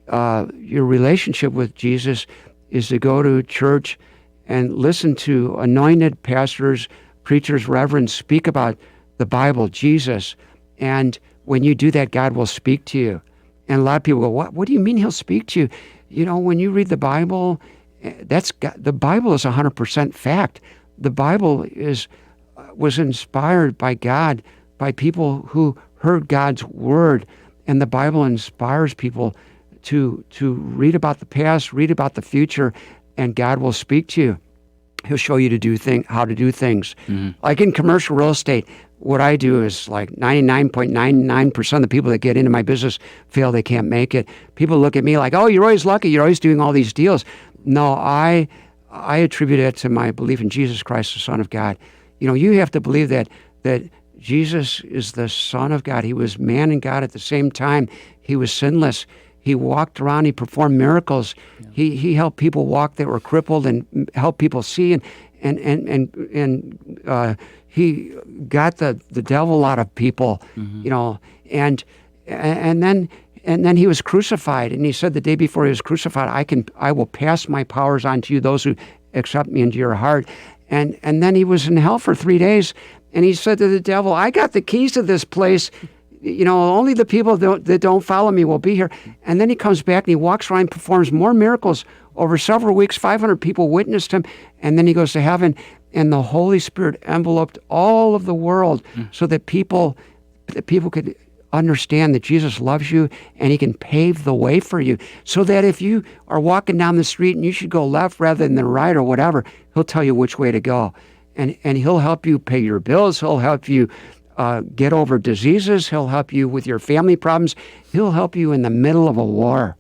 Speaker 4: your relationship with Jesus is to go to church and listen to anointed pastors, preachers, reverends speak about the Bible, Jesus. And when you do that, God will speak to you. And a lot of people go, what do you mean he'll speak to you? When you read the Bible, the Bible is 100% fact. The Bible was inspired by God, by people who heard God's word. And the Bible inspires people to read about the past, read about the future, and God will speak to you. He'll show you how to do things. Like in commercial real estate, what I do is like 99.99% of the people that get into my business feel they can't make it. People look at me like, oh, you're always lucky. You're always doing all these deals. No, I attribute it to my belief in Jesus Christ, the Son of God. You have to believe that Jesus is the Son of God. He was man and God at the same time. He was sinless. He walked around. He performed miracles. Yeah. He helped people walk that were crippled and helped people see. And he got the devil out of people. And then he was crucified. And he said the day before he was crucified, I will pass my powers on to you, those who accept me into your heart. And then he was in hell for 3 days. And he said to the devil, I got the keys to this place. Only the people that don't follow me will be here. And then he comes back and he walks around and performs more miracles over several weeks. 500 people witnessed him. And then he goes to heaven, and the Holy Spirit enveloped all of the world so that people could understand that Jesus loves you and he can pave the way for you. So that if you are walking down the street and you should go left rather than right or whatever, he'll tell you which way to go. And he'll help you pay your bills. He'll help you get over diseases. He'll help you with your family problems. He'll help you in the middle of a war.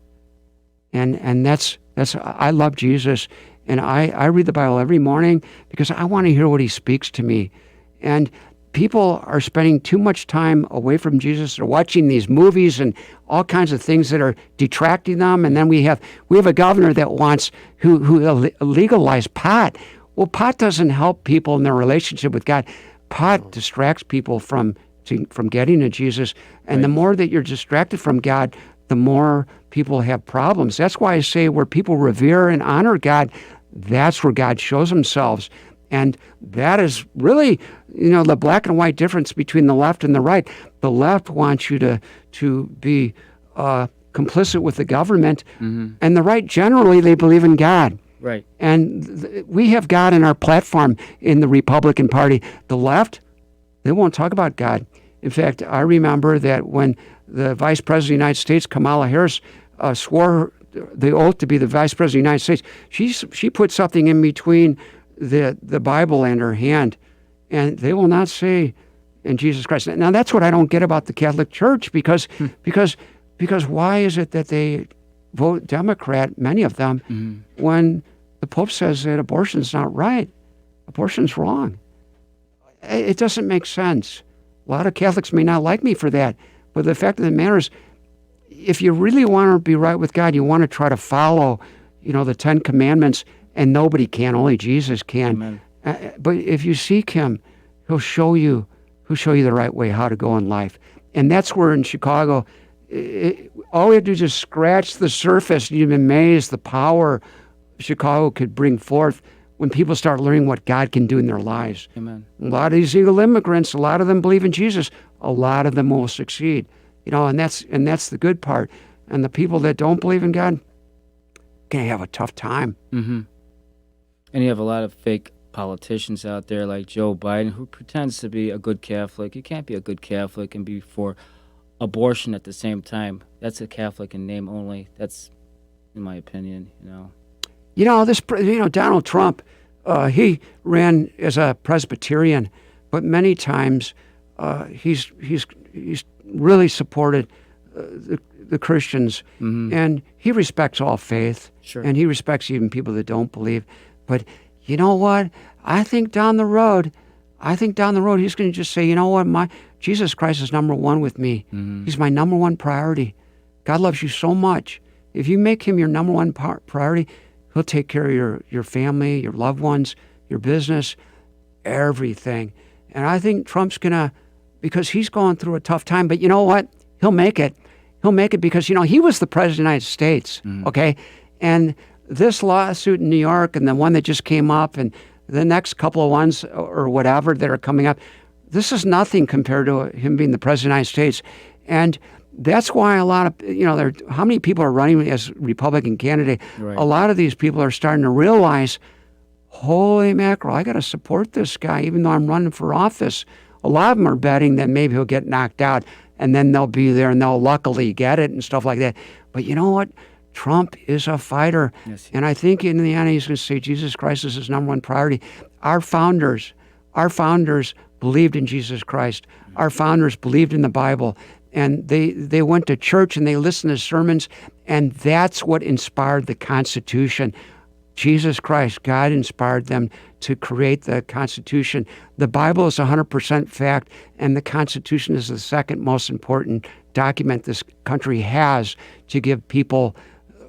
Speaker 4: And that's I love Jesus, and I read the Bible every morning because I want to hear what he speaks to me. And people are spending too much time away from Jesus. They're watching these movies and all kinds of things that are detracting them. And then we have a governor that wants who legalized pot. Well, pot doesn't help people in their relationship with God. Pot distracts people from getting to Jesus. And the more that you're distracted from God, the more people have problems. That's why I say where people revere and honor God, that's where God shows himself. And that is really, the black and white difference between the left and the right. The left wants you to be complicit with the government. And the right, generally, they believe in God.
Speaker 1: Right.
Speaker 4: And we have God in our platform in the Republican Party. The left, they won't talk about God. In fact, I remember that when the Vice President of the United States, Kamala Harris, swore the oath to be the Vice President of the United States, she put something in between the Bible and her hand, and they will not say in Jesus Christ. Now, that's what I don't get about the Catholic Church, because why is it that they vote Democrat, many of them, when the Pope says that abortion's not right? Abortion's wrong. It doesn't make sense. A lot of Catholics may not like me for that, but the fact of the matter is, if you really want to be right with God, you want to try to follow, the 10 Commandments, and nobody can, only Jesus can. But if you seek him, he'll show you the right way, how to go in life. And that's where in Chicago, all we have to do is just scratch the surface. You'd be amazed the power Chicago could bring forth when people start learning what God can do in their lives.
Speaker 1: Amen.
Speaker 4: A lot of these illegal immigrants, a lot of them believe in Jesus. A lot of them will succeed. And that's the good part. And the people that don't believe in God can have a tough time.
Speaker 1: And you have a lot of fake politicians out there like Joe Biden, who pretends to be a good Catholic. You can't be a good Catholic and be for abortion at the same time. That's a Catholic in name only. That's, in my opinion,
Speaker 4: Donald Trump, he ran as a Presbyterian, but many times he's really supported the Christians, and he respects all faith, and he respects even people that don't believe. But you know what? I think down the road, he's going to just say, you know what, Jesus Christ is number one with me. He's my number one priority. God loves you so much. If you make him your number one priority, he'll take care of your family, your loved ones, your business, everything. And I think Trump's because he's going through a tough time, but you know what? He'll make it. He'll make it because, he was the president of the United States, okay? And this lawsuit in New York and the one that just came up and the next couple of ones or whatever that are coming up, this is nothing compared to him being the president of the United States. And that's why a lot of, how many people are running as Republican candidate? Right. A lot of these people are starting to realize, holy mackerel, I got to support this guy even though I'm running for office. A lot of them are betting that maybe he'll get knocked out and then they'll be there and they'll luckily get it and stuff like that. But you know what? Trump is a fighter. Yes. And I think in the end he's going to say Jesus Christ is his number one priority. Our founders believed in Jesus Christ. Our founders believed in the Bible. And they went to church and they listened to sermons, and that's what inspired the Constitution. Jesus Christ, God inspired them to create the Constitution. The Bible is 100% fact, and the Constitution is the second most important document this country has to give people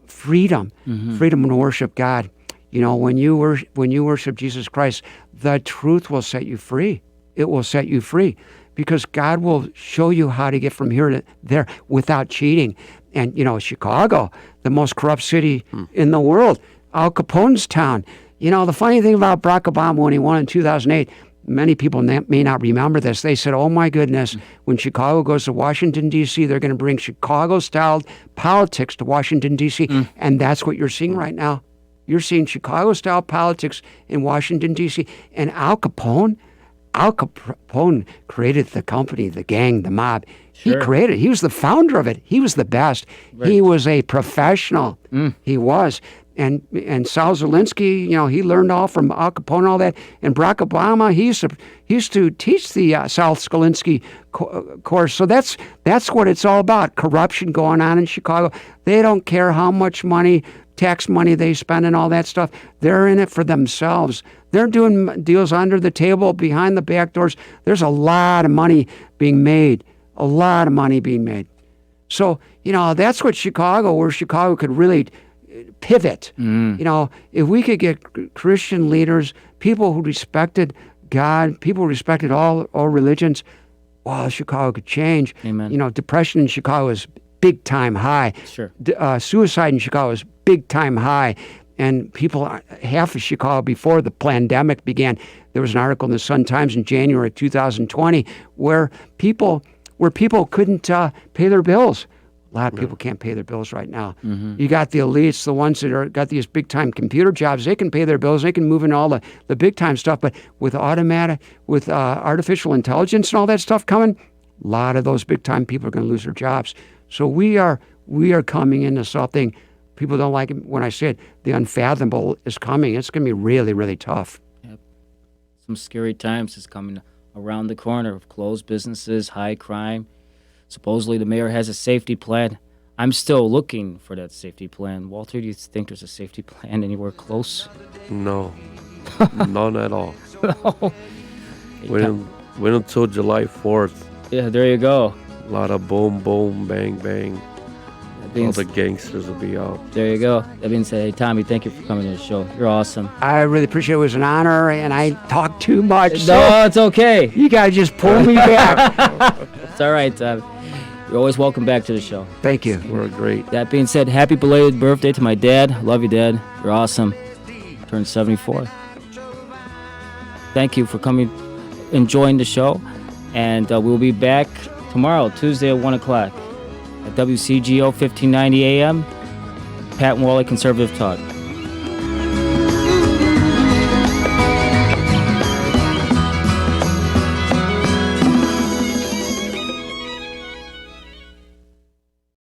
Speaker 4: freedom, freedom to worship God. When you worship Jesus Christ, the truth will set you free. It will set you free. Because God will show you how to get from here to there without cheating. And, Chicago, the most corrupt city in the world, Al Capone's town. The funny thing about Barack Obama when he won in 2008, many people may not remember this. They said, oh my goodness, when Chicago goes to Washington, D.C., they're going to bring Chicago-style politics to Washington, D.C. And that's what you're seeing right now. You're seeing Chicago-style politics in Washington, D.C. And Al Capone created the company, the gang, the mob. Sure. He was the founder of it. He was the best. Right. He was a professional. He was. And Saul Alinsky, he learned all from Al Capone, all that. And Barack Obama, he used to teach the Saul Alinsky course. So that's what it's all about. Corruption going on in Chicago. They don't care how much tax money they spend and all that stuff. They're in it for themselves. They're doing deals under the table, behind the back doors. There's a lot of money being made. So, that's what where Chicago could really pivot. If we could get Christian leaders, people who respected God, people who respected all religions, Chicago could change. Amen. Depression in Chicago is big time high. Sure. Suicide in Chicago is big time high. And half of Chicago, before the pandemic began, there was an article in the Sun-Times in January 2020 where people couldn't pay their bills. A lot of people can't pay their bills right now. You got the elites, the ones that got these big-time computer jobs. They can pay their bills. They can move in all the big-time stuff. But with artificial intelligence and all that stuff coming, a lot of those big-time people are going to lose their jobs. So we are coming into something. People don't like it when I say it. The unfathomable is coming. It's going to be really, really tough. Yep.
Speaker 1: Some scary times is coming around the corner of closed businesses, high crime. Supposedly the mayor has a safety plan. I'm still looking for that safety plan. Walter, do you think there's a safety plan anywhere close?
Speaker 2: No. None at all. No. Wait until July 4th.
Speaker 1: Yeah, there you go.
Speaker 2: A lot of boom, boom, bang, bang. All the gangsters will be out.
Speaker 1: There you go. That being said, hey, Tommy, thank you for coming to the show. You're awesome.
Speaker 4: I really appreciate it. It was an honor, and I talked too much.
Speaker 1: No, it's okay.
Speaker 4: You guys just pull me back.
Speaker 1: It's all right, Tommy. You're always welcome back to the show.
Speaker 4: Thank you.
Speaker 2: We're great.
Speaker 1: That being said, happy belated birthday to my dad. Love you, Dad. You're awesome. Turned 74. Thank you for coming, enjoying the show, and we'll be back tomorrow, Tuesday at 1 o'clock. At WCGO 1590 AM, Pat Wally Conservative Talk.